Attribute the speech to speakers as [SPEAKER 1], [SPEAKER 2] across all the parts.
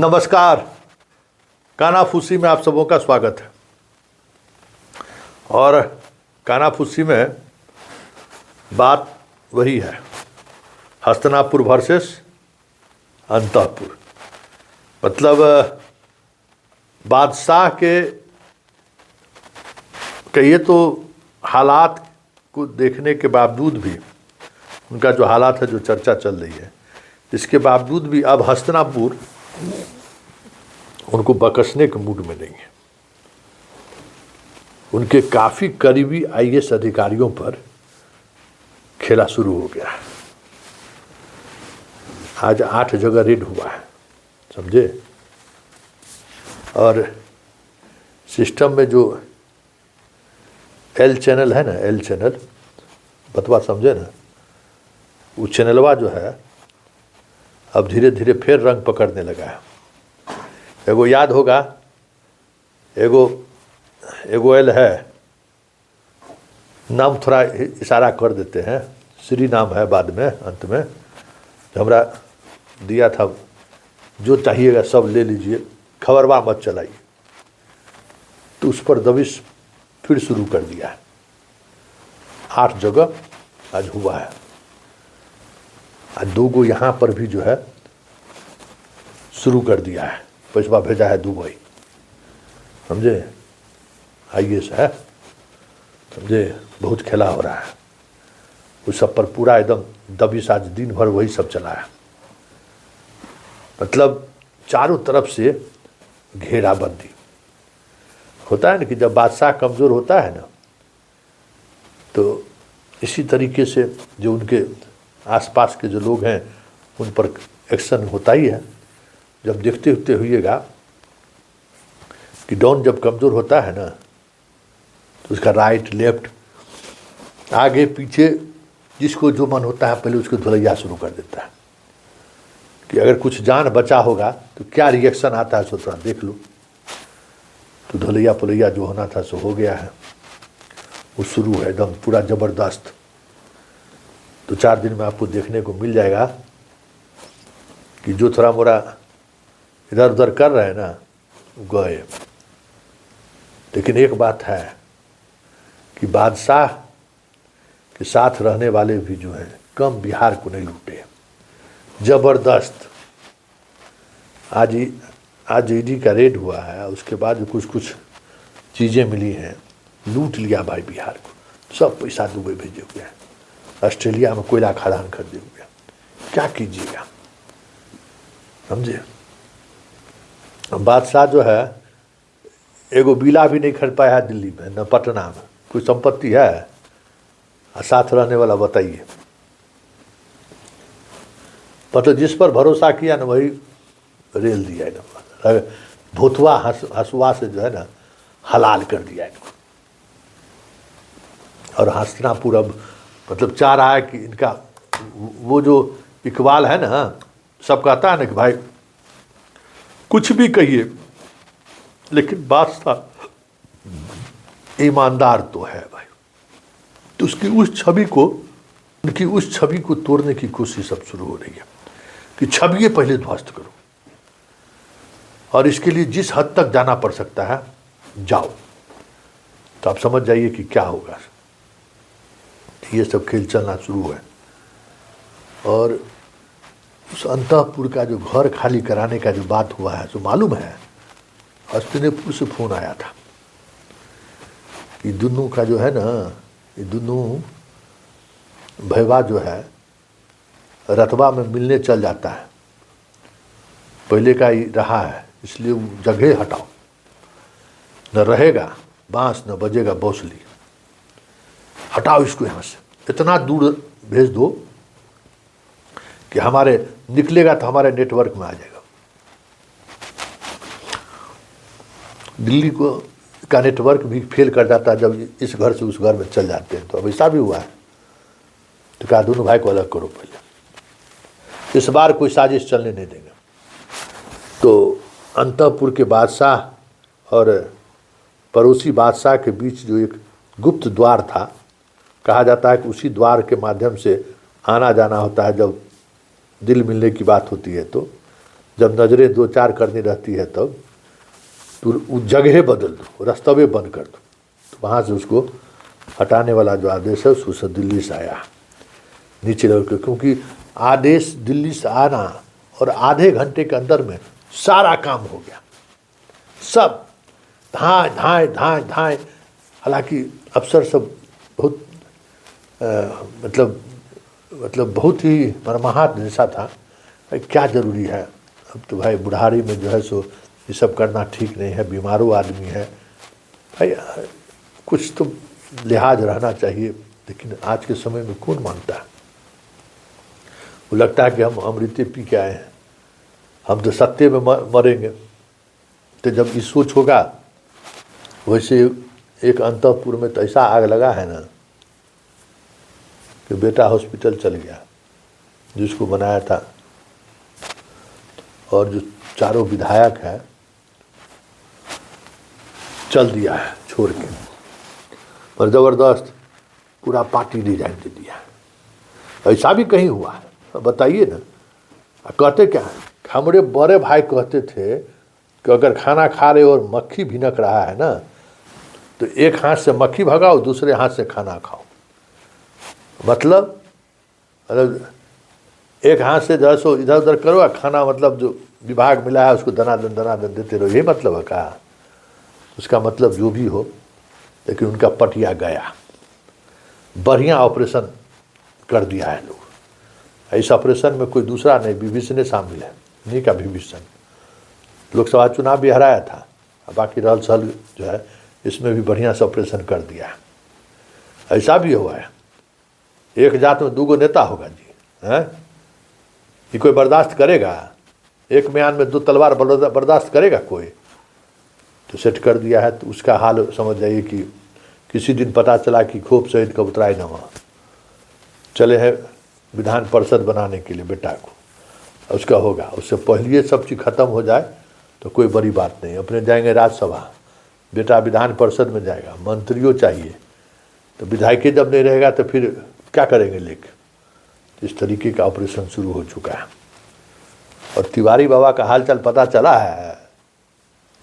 [SPEAKER 1] नमस्कार। कानाफूसी में आप सबों का स्वागत है। और कानाफूसी में बात वही है, हस्तिनापुर वर्सेस अंतःपुर। मतलब बादशाह के कहिए तो हालात को देखने के बावजूद भी, उनका जो हालात है, जो चर्चा चल रही है, इसके बावजूद भी अब हस्तिनापुर उनको बकसने के मूड में नहीं है। उनके काफ़ी करीबी आईएएस अधिकारियों पर खेला शुरू हो गया है। आज 8 जगह रेड हुआ है, समझे। और सिस्टम में जो एल चैनल है ना, एल चैनल बतवा, समझे ना, वो चैनलवा जो है अब धीरे धीरे फिर रंग पकड़ने लगा है। एगो याद होगा, एगो एल है, नाम थोड़ा इशारा कर देते हैं, श्री नाम है, बाद में अंत में जो हमरा दिया था, जो चाहिएगा सब ले लीजिए, खबरवा मत चलाइए। तो उस पर दबिश फिर शुरू कर दिया है। 8 जगह आज हुआ है। आज 2 गो यहाँ पर भी जो है शुरू कर दिया है, पैसा भेजा है दुबई, समझे। आईएएस है, समझे। बहुत खेला हो रहा है उस सब पर, पूरा एकदम दबिश आज दिन भर वही सब चला है। मतलब चारों तरफ से घेराबंदी होता है ना, कि जब बादशाह कमज़ोर होता है ना, तो इसी तरीके से जो उनके आसपास के जो लोग हैं उन पर एक्शन होता ही है। जब देखते होते हुईएगा कि डॉन जब कमज़ोर होता है ना, तो उसका राइट लेफ्ट आगे पीछे जिसको जो मन होता है पहले उसको धुलैया शुरू कर देता है, कि अगर कुछ जान बचा होगा तो क्या रिएक्शन आता है सो थोड़ा देख लो। तो धुलैया पुलैया जो होना था सो हो गया है, वो शुरू है एकदम पूरा ज़बरदस्त। तो 4 दिन में आपको देखने को मिल जाएगा कि जो थोड़ा मोरा इधर उधर कर रहे हैं ना, गए। लेकिन एक बात है कि बादशाह के साथ रहने वाले भी जो हैं कम बिहार को नहीं लूटे, ज़बरदस्त। आज ईडी का रेड हुआ है, उसके बाद कुछ चीज़ें मिली हैं, लूट लिया भाई बिहार को। सब पैसा दुबई भेजे हुए हैं, ऑस्ट्रेलिया में कोयला खदान खरीदे हुए हैं। क्या कीजिएगा, समझे। बादशाह जो है एगो बिला भी नहीं खरीद पाया है दिल्ली में, न पटना में। कोई संपत्ति है और साथ रहने वाला बताइए। मतलब जिस पर भरोसा किया ना वही रेल दिया है, भूतवा हसुआ से जो है ना हलाल कर दिया इनको। और हस्तिनापुर अब मतलब चाह रहा है कि इनका वो जो इकबाल है ना, सब कहता है ना कि भाई कुछ भी कहिए लेकिन बादशाह ईमानदार तो है भाई। तो उसकी उनकी उस छवि को तोड़ने की कोशिश अब शुरू हो रही है कि छवि पहले ध्वस्त करो, और इसके लिए जिस हद तक जाना पड़ सकता है जाओ। तो आप समझ जाइए कि क्या होगा। ये सब खेल चलना शुरू है। और उस अंतःपुर का जो घर खाली कराने का जो बात हुआ है, तो मालूम है हस्तिनापुर से फ़ोन आया था कि दोनों का जो है ना, ये दोनों भैया जो है रतबा में मिलने चल जाता है। पहले का ही रहा है, इसलिए वो जगह हटाओ, न रहेगा बांस न बजेगा बांसुरी, हटाओ इसको यहाँ से, इतना दूर भेज दो कि हमारे निकलेगा तो हमारे नेटवर्क में आ जाएगा। दिल्ली को का नेटवर्क भी फेल कर जाता है जब इस घर से उस घर में चल जाते हैं। तो अब ऐसा भी हुआ है। तो कहा दोनों भाई को अलग करो पहले, इस बार कोई साजिश चलने नहीं देंगे। तो अंतःपुर के बादशाह और पड़ोसी बादशाह के बीच जो एक गुप्त द्वार था, कहा जाता है कि उसी द्वार के माध्यम से आना जाना होता है जब दिल मिलने की बात होती है। तो जब नज़रें दो चार करनी रहती है तब तो उस जगह बदल दो, रस्तवे बंद कर दो। तो वहाँ से उसको हटाने वाला जो आदेश है उसको दिल्ली से आया नीचे लेवल के, क्योंकि आदेश दिल्ली से आना और आधे घंटे के अंदर में सारा काम हो गया, सब धाए धाए धाए धाए। हालांकि अफसर सब बहुत मतलब बहुत ही मरमाहत जैसा था। भाई क्या ज़रूरी है, अब तो भाई बुढ़ारी में जो है सो ये सब करना ठीक नहीं है, बीमारू आदमी है भाई, कुछ तो लिहाज रहना चाहिए। लेकिन आज के समय में कौन मानता है? वो लगता है कि हम अमृत पी के आए हैं, हम तो सत्य में मरेंगे। तो जब ये सोच होगा, वैसे एक अंतःपुर में तो ऐसा आग लगा है ना कि बेटा हॉस्पिटल चल गया जिसको बनाया था, और जो चारों विधायक हैं चल दिया है छोड़ के, पर ज़बरदस्त पूरा पार्टी रिजाइन दे दिया। ऐसा भी कहीं हुआ है? बताइए ना। कहते क्या है, हमारे बड़े भाई कहते थे कि अगर खाना खा रहे और मक्खी भिनक रहा है ना तो एक हाथ से मक्खी भगाओ, दूसरे हाथ से खाना खाओ। मतलब एक हाथ से जो सो इधर उधर करो, खाना मतलब जो विभाग मिला है उसको दनादन देते रहो, यही मतलब है का? उसका मतलब जो भी हो, लेकिन उनका पटिया गया। बढ़िया ऑपरेशन कर दिया है लोग। इस ऑपरेशन में कोई दूसरा नहीं, विभीषण शामिल है, नहीं का विभीषण लोकसभा चुनाव भी हराया था, बाकी रहल सहल जो है इसमें भी बढ़िया से ऑपरेशन कर दिया है। ऐसा भी हुआ है, एक जात में दूगो नेता होगा जी, हैं? ये कोई बर्दाश्त करेगा? एक म्यान में दो तलवार बर्दाश्त करेगा कोई? तो सेट कर दिया है। तो उसका हाल समझ जाइए कि किसी दिन पता चला कि खूब शहीद कबूतराय नवा चले हैं विधान परिषद बनाने के लिए बेटा को, उसका होगा। उससे पहले सब चीज़ खत्म हो जाए तो कोई बड़ी बात नहीं, अपने जाएंगे राज्यसभा, बेटा विधान परिषद में जाएगा, मंत्रियों चाहिए, तो विधायक जब नहीं रहेगा तो फिर क्या करेंगे लेके। इस तरीके का ऑपरेशन शुरू हो चुका है। और तिवारी बाबा का हालचाल पता चला है।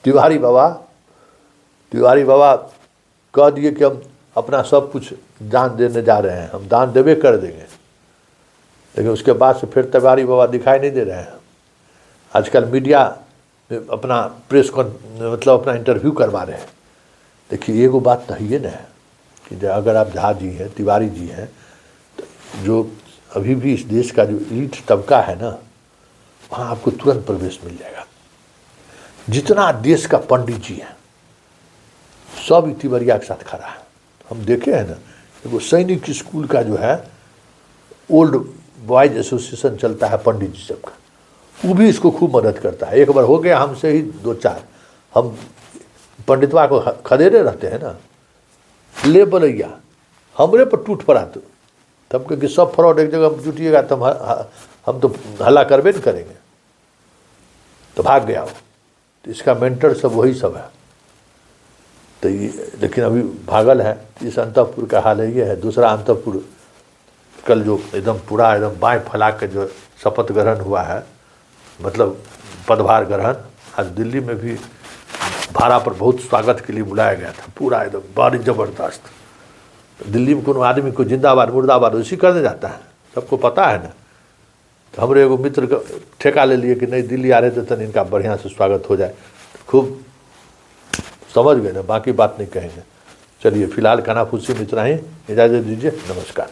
[SPEAKER 1] तिवारी बाबा कह दिए कि हम अपना सब कुछ दान देने जा रहे हैं, हम दान देवे कर देंगे, लेकिन उसके बाद से फिर तिवारी बाबा दिखाई नहीं दे रहे हैं। आजकल मीडिया में अपना प्रेस मतलब अपना इंटरव्यू करवा रहे हैं। देखिए एगो बात तो है ना कि अगर आप झा जी हैं, तिवारी जी हैं, तो जो अभी भी इस देश का जो एलीट तबका है ना, वहाँ आपको तुरंत प्रवेश मिल जाएगा। जितना देश का पंडित जी है सब तिवरिया के साथ खड़ा है। हम देखे हैं ना, वो सैनिक स्कूल का जो है ओल्ड बॉयज एसोसिएशन चलता है पंडित जी सबका, वो भी इसको खूब मदद करता है। एक बार हो गया हमसे ही दो चार, हम पंडितवा को खदेड़े रहते हैं ना, ले बोलैया हमरे पर टूट पड़ा, तो तब क्योंकि सब फ्रॉड एक जगह जुटिएगा तो हम तो हल्ला करबे नहीं करेंगे, तो भाग गया वो। तो इसका मेंटर सब वही सब है। तो ये लेकिन अभी भागल है। इस अंतःपुर का हाल है ये है। दूसरा अंतःपुर कल जो एकदम पूरा एकदम बाएं फैला के जो शपथ ग्रहण हुआ है, मतलब पदभार ग्रहण, आज दिल्ली में भी भाड़ा पर बहुत स्वागत के लिए बुलाया गया था, पूरा एकदम बड़ी ज़बरदस्त। दिल्ली में कोनो आदमी को जिंदाबाद मुर्दाबाद उसी करने जाता है, सबको पता है ना। तो हमारे एगो मित्र का ठेका ले लिए कि नहीं दिल्ली आ रहे थे तो इनका बढ़िया से स्वागत हो जाए, तो खूब समझ गए ना, बाकी बात नहीं कहेंगे। चलिए फिलहाल कानाफूसी में इतना ही, इजाज़त दीजिए, नमस्कार।